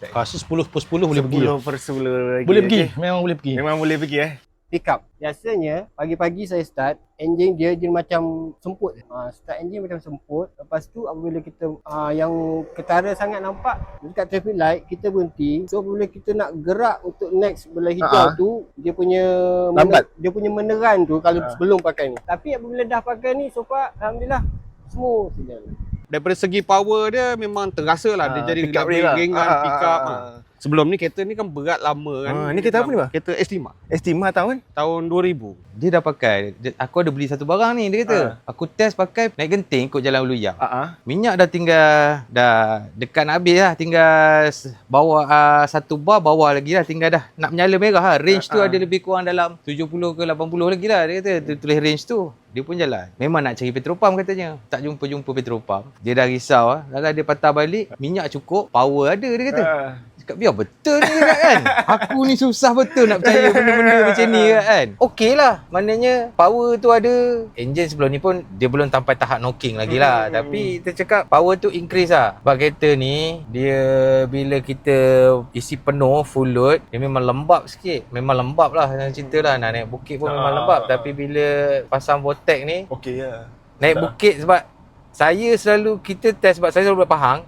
Rasa 10 per 10 boleh pergi. 10 per 10 lagi. Boleh pergi, okey. memang boleh pergi. Memang boleh pergi Pick up. Biasanya pagi-pagi saya start, enjin dia macam semput. Start enjin macam semput. Lepas tu apabila kita yang ketara sangat nampak dekat traffic light, kita berhenti. So apabila kita nak gerak untuk next belah hijau tu, dia punya Lambat. dia punya meneran tu kalau sebelum pakai ni. Tapi apabila dah pakai ni, so far alhamdulillah smooth je. Daripada segi power dia memang terasa lah. Dia jadi pick up dia lah. ringan, pick up. Sebelum ni kereta ni kan berat lama kan. Ni kereta apa ni, bang? Kereta S5 Estima tahun? tahun 2000. Dia dah pakai. Aku ada beli satu barang ni, dia kata. Aku test pakai naik genting ikut jalan Uluyang. Minyak dah tinggal, dah dekat nak habis lah. Tinggal bawa satu bar, bawah lagi lah. Tinggal dah nak menyala merah lah. Range tu ada lebih kurang dalam 70 ke 80 lagi lah. Dia kata, dia tulis range tu. Dia pun jalan. Memang nak cari petrol pump katanya. Tak jumpa-jumpa petrol pump. Dia dah risau lah. Kalau dia patah balik, minyak cukup, power ada, dia kata. Cakap biar betul ni kan. Aku ni susah betul nak percaya benda-benda macam ni kan. Okey lah. Maknanya power tu ada. Enjin sebelum ni pun dia belum sampai tahap knocking lagi lah. Tapi kita cakap power tu increase lah. Sebab kereta ni dia bila kita isi penuh full load, dia memang lembab sikit. Memang lembab lah yang cerita lah. Nak naik bukit pun memang lembab. Tapi bila pasang Vortex ni, Okey ya. naik bukit sebab saya selalu kita test sebab saya selalu buat Pahang.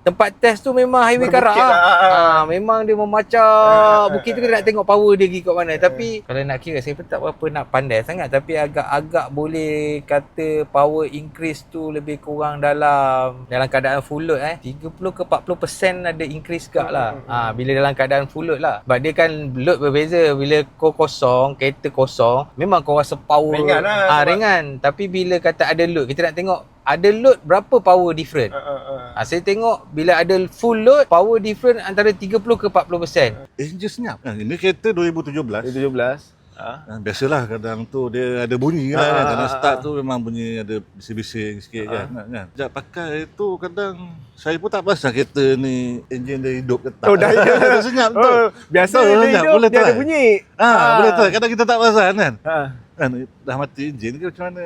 Tempat test tu memang highway Karak lah. Memang dia memacak bukit tu, kita nak tengok power dia pergi kat mana. Tapi kalau nak kira, saya pun tak berapa nak pandai sangat. Tapi agak-agak boleh kata power increase tu lebih kurang dalam keadaan full load 30 ke 40% ada increase gak lah. Bila dalam keadaan full load lah. Sebab dia kan load berbeza. Bila kau kosong, kereta kosong, memang kau rasa power Ringan lah, ringan. Tapi bila kata ada load, kita nak tengok ada load berapa power different. Saya tengok bila ada full load, power different antara 30 ke 40%. Enjin senyap. Ini kereta 2017. 2017. Biasalah kadang tu dia ada bunyi lah kan. Kadang start tu memang bunyi ada bising-bising sikit kan. Sejak pakai tu kadang saya pun tak perasan kereta ni enjin dia hidup ke tak. Dah hidup. Dia senyap betul. Biasa Betul, dia senyap. hidup, Boleh dia ada try. bunyi. Boleh tahu. Kadang kita tak perasan kan. Kan dah mati enjin ke macam mana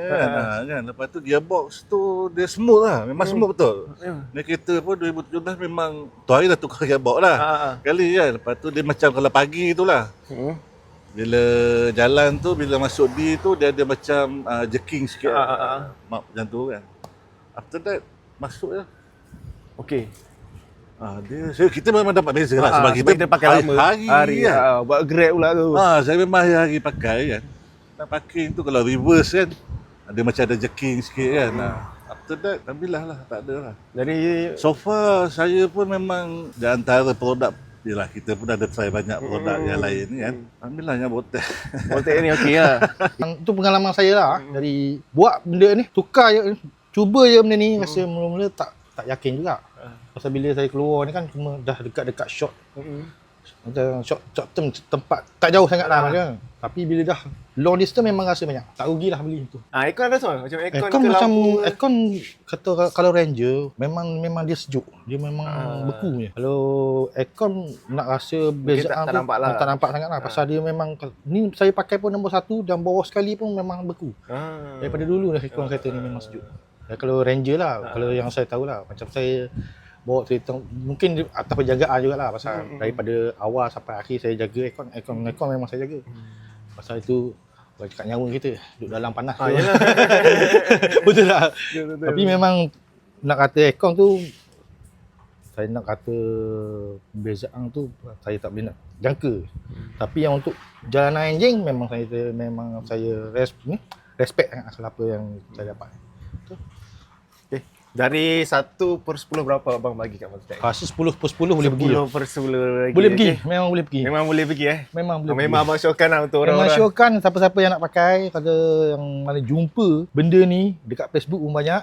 kan. Lepas tu gearbox tu dia smooth lah. Memang smooth betul. Ni kereta pun 2017 memang tu hari dah tukar gearbox lah. Kali kan. Lepas tu dia macam kalau pagi tu lah. Bila jalan tu, bila masuk D tu dia ada macam jerking sikit. Macam tu kan. After that masuk je. Okey. Kita memang dapat beza lah sebab kita pakai lama. hari kan. Buat Grab pula tu. Saya memang hari-hari pakai kan. Nak parking tu kalau reverse kan, ada macam ada jerking sikit kan. After that, alhamdulillah lah, tak ada lah. Jadi So far, saya pun memang di antara produk, yelah kita pun ada try banyak produk yang lain ni kan. Alhamdulillah yang Vortex. Vortex ni okey lah. Itu pengalaman saya lah. Dari buat benda ni, tukar je, cuba je benda ni. Rasa mula-mula tak yakin juga. Pasal bila saya keluar ni kan cuma dah dekat-dekat short. Macam short term, tempat tak jauh sangat lah macam. Tapi bila dah long distance memang rasa banyak. Tak rugilah beli tu. Aircon ada semua? Macam aircon Aircon ke macam lampu? aircon kata kalau Ranger memang dia sejuk. Dia memang beku je. Kalau aircon nak rasa bezaan tak tu nampak lah. tak nampak sangat lah. Pasal dia memang ni saya pakai pun nombor 1 dan bawah sekali pun memang beku. Daripada dulu dah aircon kereta ni memang sejuk. Dan kalau Ranger lah, kalau yang saya tahu lah, macam saya bawa kereta mungkin atas penjagaan jugalah pasal daripada awal sampai akhir saya jaga aircon memang saya jaga. Pasal itu kalau cakap nyawa kita duduk dalam panas tu. Betul tak? Tapi memang nak kata aircon tu, saya nak kata perbezaan tu saya tak boleh nak jangka. Tapi yang untuk jalanan enjin memang saya respect sangat asal apa yang saya dapat. Dari 1 per 10 berapa abang bagi kat Vortex? Rasa 10 per 10 boleh pergi. 10 per 10 lagi. Boleh pergi, okey. memang boleh pergi. Memang boleh pergi Memang boleh. Memang abang syorkan lah untuk Memang orang-orang. syorkan siapa-siapa yang nak pakai, kalau yang mana jumpa benda ni dekat Facebook pun banyak.